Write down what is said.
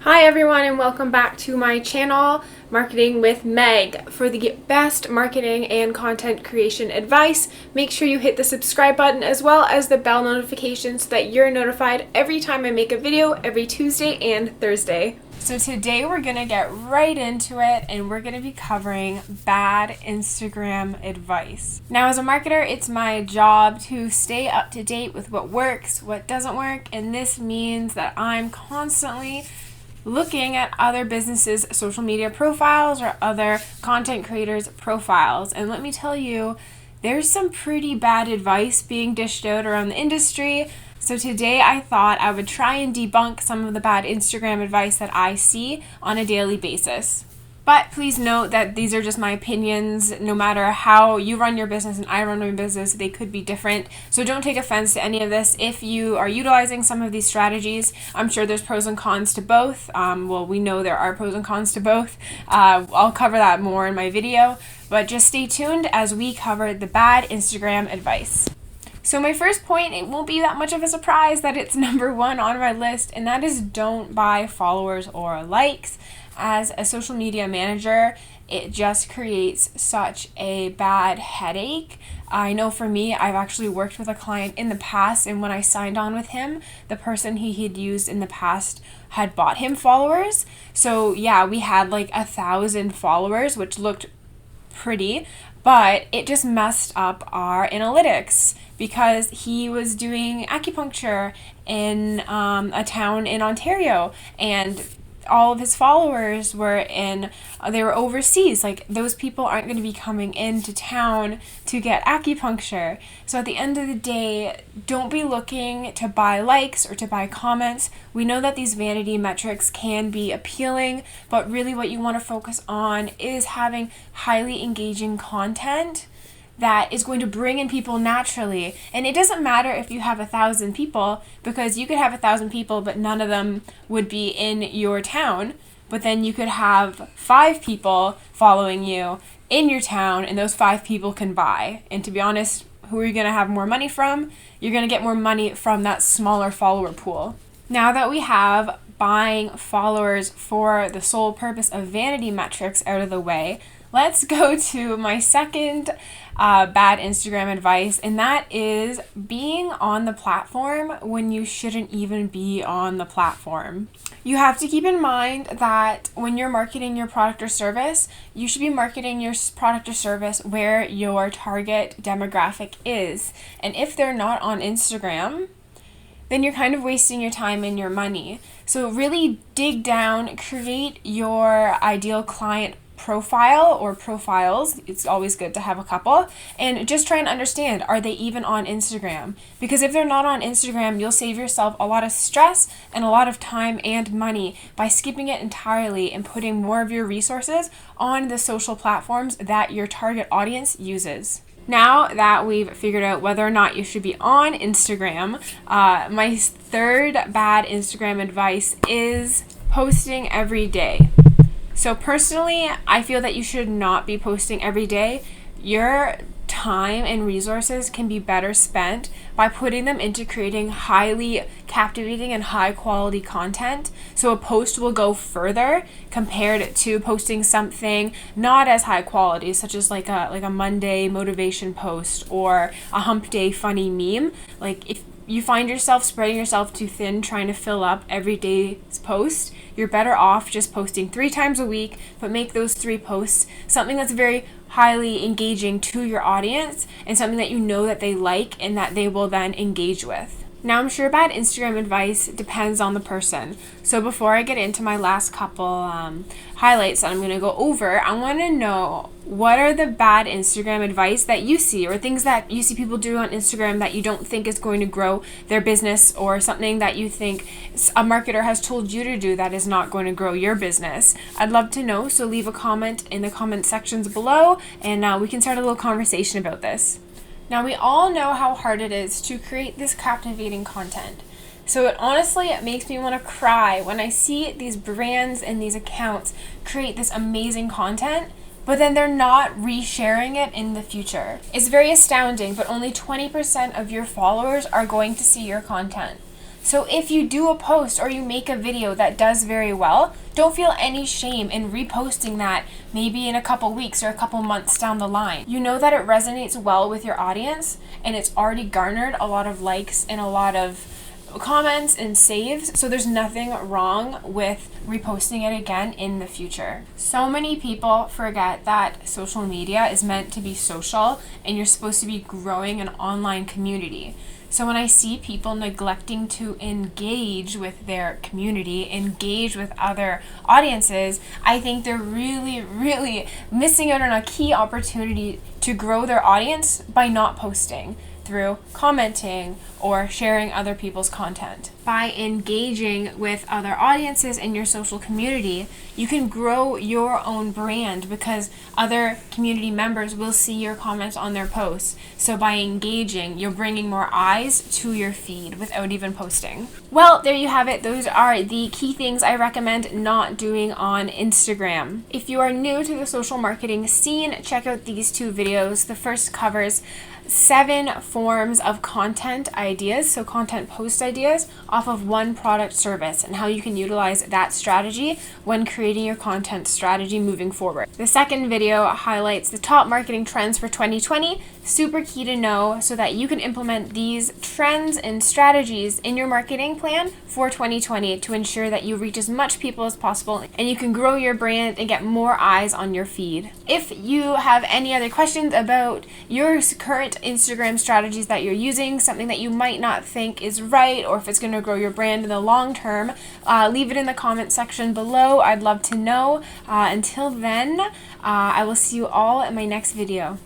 Hi everyone and welcome back to my channel, Marketing with Meg. For the best marketing and content creation advice, make sure you hit the subscribe button as well as the bell notification so that you're notified every time I make a video every Tuesday and Thursday. So today we're going to get right into it and we're going to be covering bad Instagram advice. Now as a marketer, it's my job to stay up to date with what works, what doesn't work, and this means that I'm constantly looking at other businesses' social media profiles or other content creators' profiles. And let me tell you, there's some pretty bad advice being dished out around the industry. So today I thought I would try and debunk some of the bad Instagram advice that I see on a daily basis. But please note that these are just my opinions. No matter how you run your business and I run my business, they could be different. So don't take offense to any of this. If you are utilizing some of these strategies, I'm sure there's pros and cons to both. We know there are pros and cons to both. I'll cover that more in my video. But just stay tuned as we cover the bad Instagram advice. So my first point, it won't be that much of a surprise that it's number one on my list, and that is don't buy followers or likes. As a social media manager, it just creates such a bad headache. I know for me, I've actually worked with a client in the past, and when I signed on with him, the person he had used in the past had bought him followers. So yeah, we had like 1,000 followers, which looked pretty, but it just messed up our analytics because he was doing acupuncture in a town in Ontario, and all of his followers they were overseas. Like, those people aren't going to be coming into town to get acupuncture. So at the end of the day, don't be looking to buy likes or to buy comments. We know that these vanity metrics can be appealing, but really what you want to focus on is having highly engaging content that is going to bring in people naturally. And it doesn't matter if you have 1,000 people, because you could have 1,000 people, but none of them would be in your town. But then you could have 5 people following you in your town, and those 5 people can buy. And to be honest, who are you going to have more money from? You're going to get more money from that smaller follower pool. Now that we have buying followers for the sole purpose of vanity metrics out of the way, let's go to my second bad Instagram advice, and that is being on the platform when you shouldn't even be on the platform. You have to keep in mind that when you're marketing your product or service, you should be marketing your product or service where your target demographic is. And if they're not on Instagram, then you're kind of wasting your time and your money. So really dig down, create your ideal client profile or profiles. It's always good to have a couple, and just try and understand, are they even on Instagram? Because if they're not on Instagram, you'll save yourself a lot of stress and a lot of time and money by skipping it entirely and putting more of your resources on the social platforms that your target audience uses. Now that we've figured out whether or not you should be on Instagram, my third bad Instagram advice is posting every day. So personally, I feel that you should not be posting every day. Your time and resources can be better spent by putting them into creating highly captivating and high quality content. So a post will go further compared to posting something not as high quality, such as like a Monday motivation post or a hump day funny meme. Like, if you find yourself spreading yourself too thin trying to fill up every day's post, you're better off just posting 3 times a week, but make those 3 posts something that's very highly engaging to your audience and something that you know that they like and that they will then engage with. Now, I'm sure bad Instagram advice depends on the person. So before I get into my last couple highlights that I'm going to go over, I want to know, what are the bad Instagram advice that you see, or things that you see people do on Instagram that you don't think is going to grow their business, or something that you think a marketer has told you to do that is not going to grow your business? I'd love to know, so leave a comment in the comment sections below, and we can start a little conversation about this. Now, we all know how hard it is to create this captivating content. So it makes me want to cry when I see these brands and these accounts create this amazing content, but then they're not resharing it in the future. It's very astounding, but only 20% of your followers are going to see your content. So if you do a post or you make a video that does very well, don't feel any shame in reposting that maybe in a couple weeks or a couple months down the line. You know that it resonates well with your audience and it's already garnered a lot of likes and a lot of comments and saves, so there's nothing wrong with reposting it again in the future. So many people forget that social media is meant to be social and you're supposed to be growing an online community. So when I see people neglecting to engage with their community, engage with other audiences, I think they're really missing out on a key opportunity to grow their audience by not posting, through commenting or sharing other people's content. By engaging with other audiences in your social community, you can grow your own brand because other community members will see your comments on their posts. So by engaging, you're bringing more eyes to your feed without even posting. Well, there you have it. Those are the key things I recommend not doing on Instagram. If you are new to the social marketing scene, check out these 2 videos. The first covers 7 forms of content ideas, so content post ideas off of one product service and how you can utilize that strategy when creating your content strategy moving forward. The second video highlights the top marketing trends for 2020, super key to know so that you can implement these trends and strategies in your marketing plan for 2020 to ensure that you reach as much people as possible and you can grow your brand and get more eyes on your feed. If you have any other questions about your current Instagram strategies that you're using, something that you might not think is right, or if it's going to grow your brand in the long term, leave it in the comment section below. I'd love to know. Until then, I will see you all in my next video.